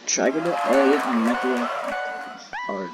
Dragon Egg Metal Hard.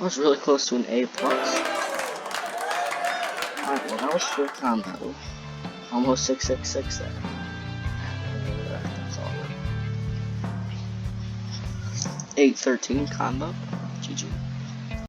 I was really close to an A+. Alright, well that was full combo. Almost 666 there. That's all. 813 combo. GG.